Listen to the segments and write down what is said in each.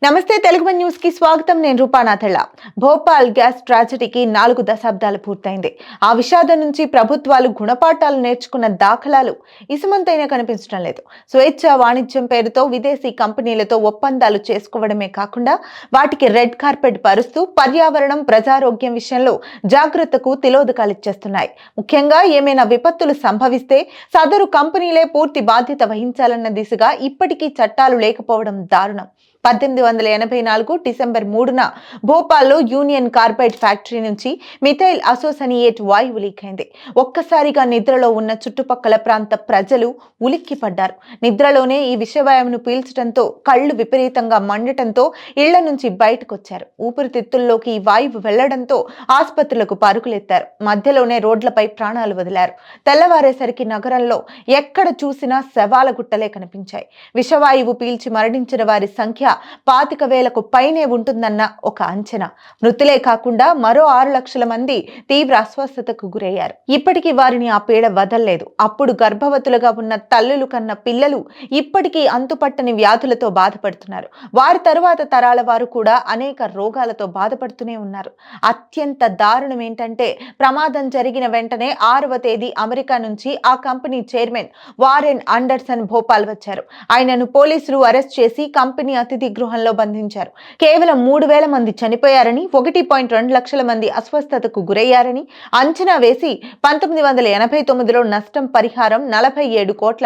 నమస్తే Telugu one news కి స్వాగతం. నేను రూపానాథళ్ళ. భోపాల్ గ్యాస్ ట్రాజడీకి 4 దశాబ్దాలు పూర్తయింది. ఆ విషాదం నుంచి ప్రభుత్వాలు గుణపాఠాలు నేర్చుకున్న దాఖలాలు ఇసుమంతైనా కనిపించడం లేదు. స్వేచ్ఛ వాణిజ్యం పేరుతో విదేశీ కంపెనీలతో ఒప్పందాలు చేసుకోవడమే కాకుండా వాటికి రెడ్ కార్పెట్ పరుస్తూ పర్యావరణం, ప్రజారోగ్యం విషయంలో జాగ్రత్తకు తిలోదకాలిచ్చేస్తున్నాయి. ముఖ్యంగా ఏమైనా విపత్తులు సంభవిస్తే సదరు కంపెనీలే పూర్తి బాధ్యత వహించాలన్న దిశగా ఇప్పటికీ చట్టాలు లేకపోవడం దారుణం. 1884 డిసెంబర్ 3న భోపాల్లో యూనియన్ కార్బైడ్ ఫ్యాక్టరీ నుంచి మిథైల్ అసోసనియేట్ వాయువు లీక్ అయింది. ఒక్కసారిగా నిద్రలో ఉన్న చుట్టుపక్కల ప్రాంత ప్రజలు ఉలిక్కిపడ్డారు. నిద్రలోనే ఈ విషవాయువును పీల్చడంతో కళ్లు విపరీతంగా మండటంతో ఇళ్ల నుంచి బయటకొచ్చారు. ఊపిరితిత్తుల్లోకి ఈ వాయువు వెళ్లడంతో ఆసుపత్రులకు పరుగులెత్తారు. మధ్యలోనే రోడ్లపై ప్రాణాలు వదిలారు. తెల్లవారేసరికి నగరంలో ఎక్కడ చూసినా శవాల గుట్టలే కనిపించాయి. విషవాయువు పీల్చి మరణించిన వారి సంఖ్య 25,000కు పైనే ఉంటుందన్న ఒక అంచనా. మృతులే కాకుండా మరో 6 లక్షల మంది తీవ్ర అస్వస్థతకు గురయ్యారు. ఇప్పటికీ వారిని ఆ పీడ వదల్లేదు. అప్పుడు గర్భవతులుగా ఉన్న తల్లులు కన్న పిల్లలు ఇప్పటికీ అంతుపట్టని వ్యాధులతో బాధపడుతున్నారు. వారి తరువాత తరాల వారు కూడా అనేక రోగాలతో బాధపడుతూనే ఉన్నారు. అత్యంత దారుణం ఏంటంటే ప్రమాదం జరిగిన వెంటనే 6వ తేదీ అమెరికా నుంచి ఆ company chairman Warren Anderson Bhopal వచ్చారు. ఆయనను పోలీసులు అరెస్ట్ చేసి కంపెనీ అతిథి గృహంలో బంధించారు. కేవలం 3,000 మంది చనిపోయారని, 1.2 లక్షల మంది అస్వస్థతకు గురయ్యారని అంచనా వేసి 1989లో నష్టం పరిహారం $47 కోట్ల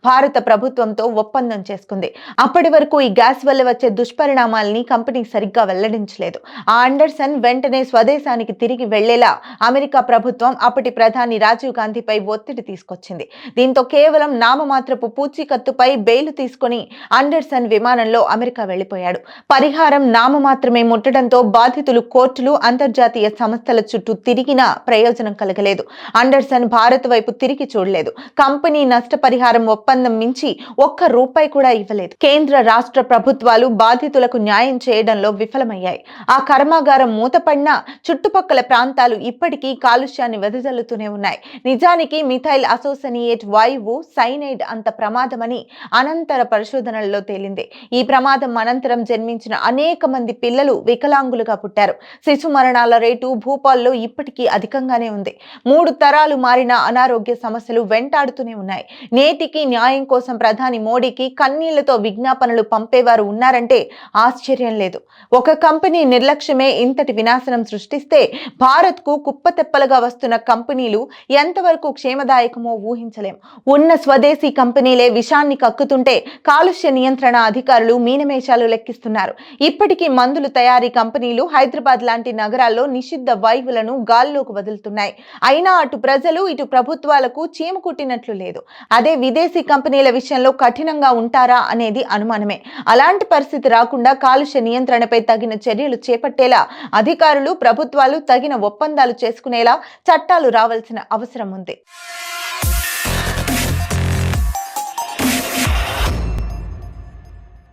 భారత ప్రభుత్వంతో ఒప్పందం చేసుకుంది. అప్పటి వరకు ఈ గ్యాస్ వల్ల వచ్చే దుష్పరిణామాలని కంపెనీ సరిగ్గా వెల్లడించలేదు. ఆ ఆండర్సన్ వెంటనే స్వదేశానికి తిరిగి వెళ్లేలా అమెరికా ప్రభుత్వం అప్పటి ప్రధాని రాజీవ్ గాంధీపై ఒత్తిడి తీసుకొచ్చింది. దీంతో కేవలం నామమాత్రపు పూచీకత్తుపై బెయిల్ తీసుకుని ఆండర్సన్ విమానంలో అమెరికా వెళ్లిపోయాడు. పరిహారం నామమాత్రమే ముట్టడంతో బాధితులు కోర్టులు, అంతర్జాతీయ సంస్థల చుట్టూ తిరిగినా ప్రయోజనం కలగలేదు. ఆండర్సన్ భారత్ వైపు తిరిగి చూడలేదు. కంపెనీ నష్టపరిహారం ఒప్పందం మించి ₹1 కూడా ఇవ్వలేదు. కేంద్ర, రాష్ట్ర ప్రభుత్వాలు బాధితులకు న్యాయం చేయడంలో విఫలమయ్యాయి. ఆ కర్మాగారం మూతపడినా చుట్టుపక్కల ప్రాంతాలు ఇప్పటికీ కాలుష్యాన్ని వెదజల్లుతూనే ఉన్నాయి. నిజానికి మిథైల్ అసోసనియేట్ వాయువు సైనైడ్ అంత ప్రమాదమని అనంతర పరిశోధనల్లో తేలింది. ఈ ప్రమాదం అనంతరం జన్మించిన అనేక మంది పిల్లలు వికలాంగులుగా పుట్టారు. శిశు మరణాల రేటు భూపాల్లో ఇప్పటికీ అధికంగానే ఉంది. 3 తరాలు మారిన అనారోగ్య సమస్యలు వెంటాడుతూనే ఉన్నాయి. నేటికి న్యాయం కోసం ప్రధాని మోడీకి కన్నీళ్లతో విజ్ఞాపనలు పంపేవారు ఉన్నారంటే ఆశ్చర్యం లేదు. ఒక కంపెనీ నిర్లక్ష్యమే ఇంతటి వినాశనం సృష్టిస్తే భారత్కు కుప్పతెప్పలుగా వస్తున్న కంపెనీలు ఎంతవరకు క్షేమదాయకమో ఊహించలేం. ఉన్న స్వదేశీ కంపెనీలే విషాన్ని కక్కుతుంటే కాలుష్య నియంత్రణ అధికారులు మీనమేషాలు లెక్కిస్తున్నారు. ఇప్పటికీ మందులు తయారీ కంపెనీలు హైదరాబాద్ లాంటి నగరాల్లో నిషిద్ధ వాయువులను గాల్లోకి వదులుతున్నాయి. అయినా అటు ప్రజలు, ఇటు ప్రభుత్వాలకు చీమ కుట్టినట్లు లేదు. అదే విదేశీ కంపెనీల విషయంలో కఠినంగా ఉంటారా అనేది అనుమానమే. అలాంటి పరిస్థితి రాకుండా కాలుష్య నియంత్రణపై తగిన చర్యలు చేపట్టేలా అధికారులు, ప్రభుత్వాలు తగిన ఒప్పందాలు చేసుకునేలా చట్టాలు రావాల్సిన అవసరం ఉంది.